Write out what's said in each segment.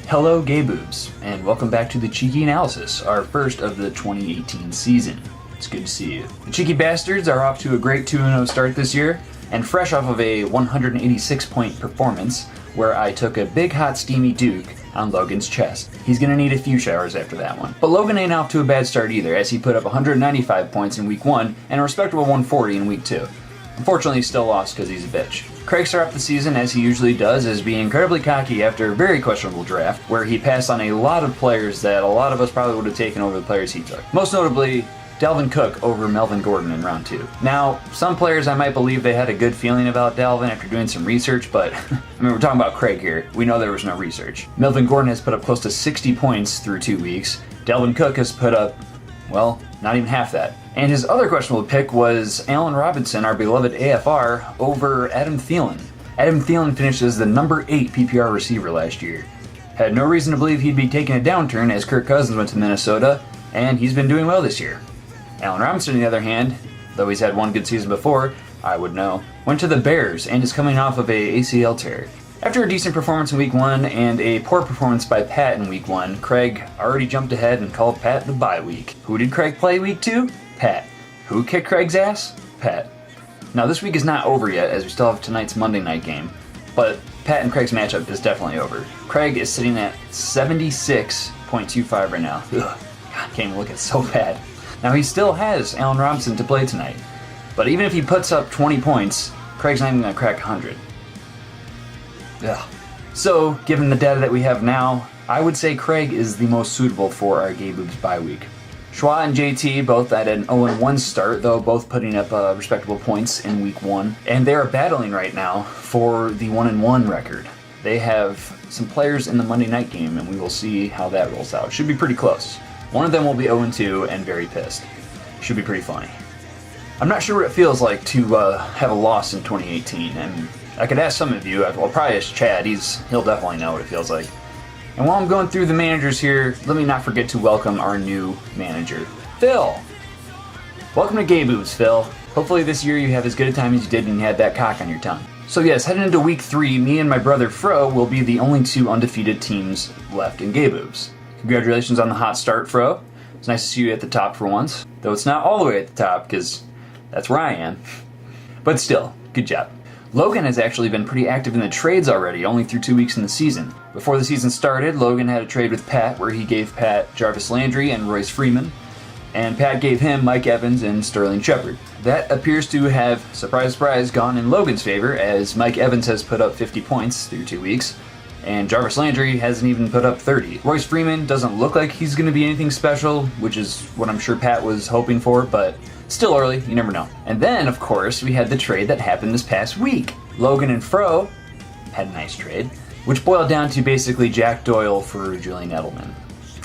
Hello gay boobs, and welcome back to the Cheeky Analysis, our first of the 2018 season. It's good to see you. The Cheeky Bastards are off to a great 2-0 start this year, and fresh off of a 186-point performance where I took a big hot steamy Duke on Logan's chest. He's gonna need a few showers after that one. But Logan ain't off to a bad start either, as he put up 195 points in week 1 and a respectable 140 in week 2. Unfortunately, he still lost because he's a bitch. Craig started off the season, as he usually does, as being incredibly cocky after a very questionable draft, where he passed on a lot of players that a lot of us probably would have taken over the players he took. Most notably, Dalvin Cook over Melvin Gordon in round 2. Now, some players I might believe they had a good feeling about Dalvin after doing some research, but I mean, we're talking about Craig here. We know there was no research. Melvin Gordon has put up close to 60 points through 2 weeks. Dalvin Cook has put up, well, not even half that. And his other questionable pick was Allen Robinson, our beloved AFR, over Adam Thielen. Adam Thielen finished as the number 8 PPR receiver last year. Had no reason to believe he'd be taking a downturn as Kirk Cousins went to Minnesota, and he's been doing well this year. Allen Robinson, on the other hand, though he's had one good season before, I would know, went to the Bears and is coming off of a ACL tear. After a decent performance in week 1 and a poor performance by Pat in week 1, Craig already jumped ahead and called Pat the bye week. Who did Craig play week 2? Pat. Who kicked Craig's ass? Pat. Now this week is not over yet, as we still have tonight's Monday night game, but Pat and Craig's matchup is definitely over. Craig is sitting at 76.25 right now. Ugh, God, can't even look, it's so bad. Now he still has Allen Robinson to play tonight, but even if he puts up 20 points, Craig's not even going to crack 100. Ugh. So, given the data that we have now, I would say Craig is the most suitable for our Gay Boobs bye week. Shua and JT both at an 0-1 start, though both putting up respectable points in week 1, and they are battling right now for the 1-1 record. They have some players in the Monday night game, and we will see how that rolls out. Should be pretty close. One of them will be 0-2 and very pissed. Should be pretty funny. I'm not sure what it feels like to have a loss in 2018, and I could ask some of you, well, probably ask Chad, he'll definitely know what it feels like. And while I'm going through the managers here, let me not forget to welcome our new manager, Phil. Welcome to Gay Boobs, Phil. Hopefully this year you have as good a time as you did when you had that cock on your tongue. So yes, heading into week 3, me and my brother Fro will be the only 2 undefeated teams left in Gay Boobs. Congratulations on the hot start, Fro. It's nice to see you at the top for once. Though it's not all the way at the top, because that's where I am. But still, good job. Logan has actually been pretty active in the trades already, only through 2 weeks in the season. Before the season started, Logan had a trade with Pat where he gave Pat Jarvis Landry and Royce Freeman, and Pat gave him Mike Evans and Sterling Shepard. That appears to have, surprise surprise, gone in Logan's favor, as Mike Evans has put up 50 points through 2 weeks, and Jarvis Landry hasn't even put up 30. Royce Freeman doesn't look like he's going to be anything special, which is what I'm sure Pat was hoping for, but still early, you never know. And then, of course, we had the trade that happened this past week. Logan and Fro had a nice trade, which boiled down to basically Jack Doyle for Julian Edelman.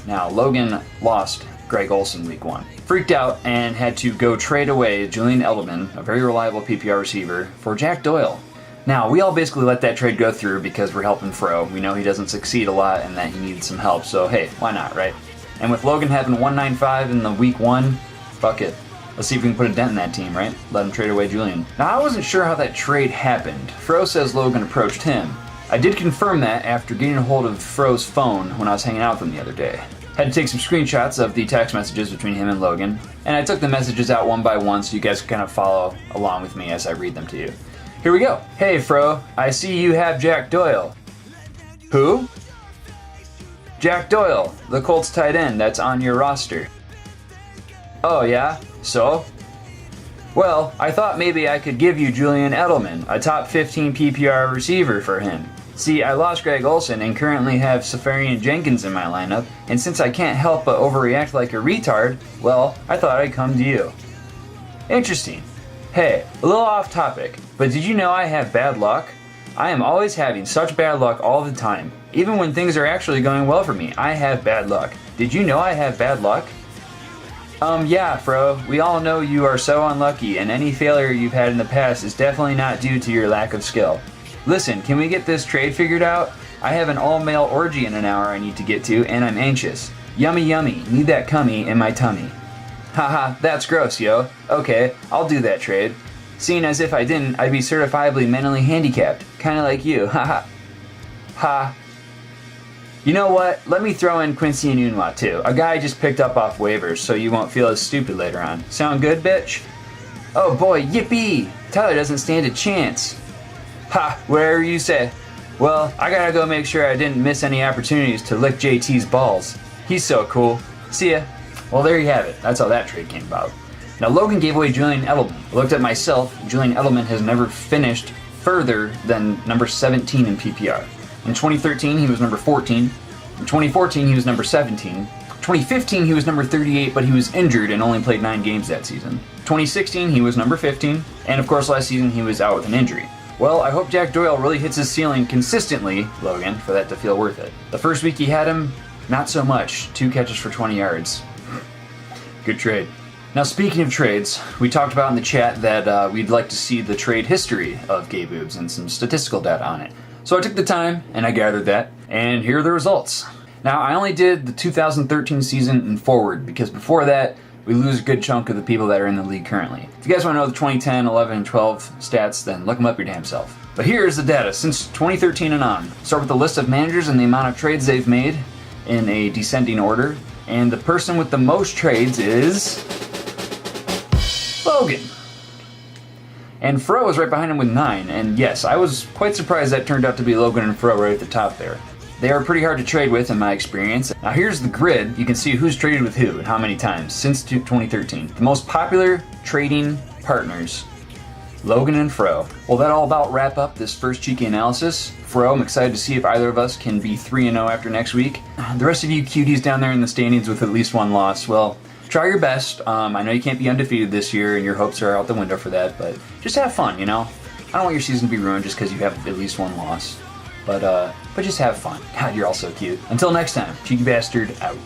Now, Logan lost Greg Olsen week 1. Freaked out and had to go trade away Julian Edelman, a very reliable PPR receiver, for Jack Doyle. Now, we all basically let that trade go through because we're helping Fro. We know he doesn't succeed a lot and that he needs some help, so hey, why not, right? And with Logan having 195 in the week 1, fuck it. Let's see if we can put a dent in that team, right? Let him trade away Julian. Now, I wasn't sure how that trade happened. Fro says Logan approached him. I did confirm that after getting a hold of Fro's phone when I was hanging out with him the other day. Had to take some screenshots of the text messages between him and Logan, and I took the messages out one by one so you guys can kind of follow along with me as I read them to you. Here we go. Hey Fro, I see you have Jack Doyle. Who? Jack Doyle, the Colts tight end that's on your roster. Oh yeah? So? Well, I thought maybe I could give you Julian Edelman, a top 15 PPR receiver for him. See, I lost Greg Olsen and currently have Safarian Jenkins in my lineup, and since I can't help but overreact like a retard, well, I thought I'd come to you. Interesting. Hey, a little off topic, but did you know I have bad luck? I am always having such bad luck all the time. Even when things are actually going well for me, I have bad luck. Did you know I have bad luck? Yeah, Fro, we all know you are so unlucky, and any failure you've had in the past is definitely not due to your lack of skill. Listen, can we get this trade figured out? I have an all-male orgy in an hour I need to get to, and I'm anxious. Yummy yummy, need that cummy in my tummy. Haha, that's gross, yo. Okay, I'll do that trade. Seeing as if I didn't, I'd be certifiably mentally handicapped. Kinda like you, haha. Ha. You know what? Let me throw in Quincy Enunwa too. A guy I just picked up off waivers, so you won't feel as stupid later on. Sound good, bitch? Oh boy, yippee! Tyler doesn't stand a chance. Ha, whatever you say. Well, I gotta go make sure I didn't miss any opportunities to lick JT's balls. He's so cool. See ya. Well, there you have it. That's how that trade came about. Now, Logan gave away Julian Edelman. I looked at myself. Julian Edelman has never finished further than number 17 in PPR. In 2013, he was number 14. In 2014, he was number 17. 2015, he was number 38, but he was injured and only played 9 games that season. 2016, he was number 15. And of course, last season, he was out with an injury. Well, I hope Jack Doyle really hits his ceiling consistently, Logan, for that to feel worth it. The first week he had him, not so much. 2 catches for 20 yards. Good trade. Now, speaking of trades, we talked about in the chat that we'd like to see the trade history of Gay Boobs and some statistical data on it. So I took the time, and I gathered that, and here are the results. Now, I only did the 2013 season and forward, because before that, we lose a good chunk of the people that are in the league currently. If you guys want to know the 2010, 11, and 12 stats, then look them up your damn self. But here's the data since 2013 and on. Start with the list of managers and the amount of trades they've made in a descending order, and the person with the most trades is Logan. And Fro is right behind him with 9, and yes, I was quite surprised that turned out to be Logan and Fro right at the top there. They are pretty hard to trade with in my experience. Now here's the grid. You can see who's traded with who and how many times since 2013. The most popular trading partners, Logan and Fro. Well, that all about wrap up this first cheeky analysis. Fro, I'm excited to see if either of us can be 3-0 after next week. The rest of you cuties down there in the standings with at least 1 loss, well, try your best. I know you can't be undefeated this year, and your hopes are out the window for that, but just have fun, you know? I don't want your season to be ruined just because you have at least 1 loss. But just have fun. God, you're all so cute. Until next time, Cheeky Bastard out.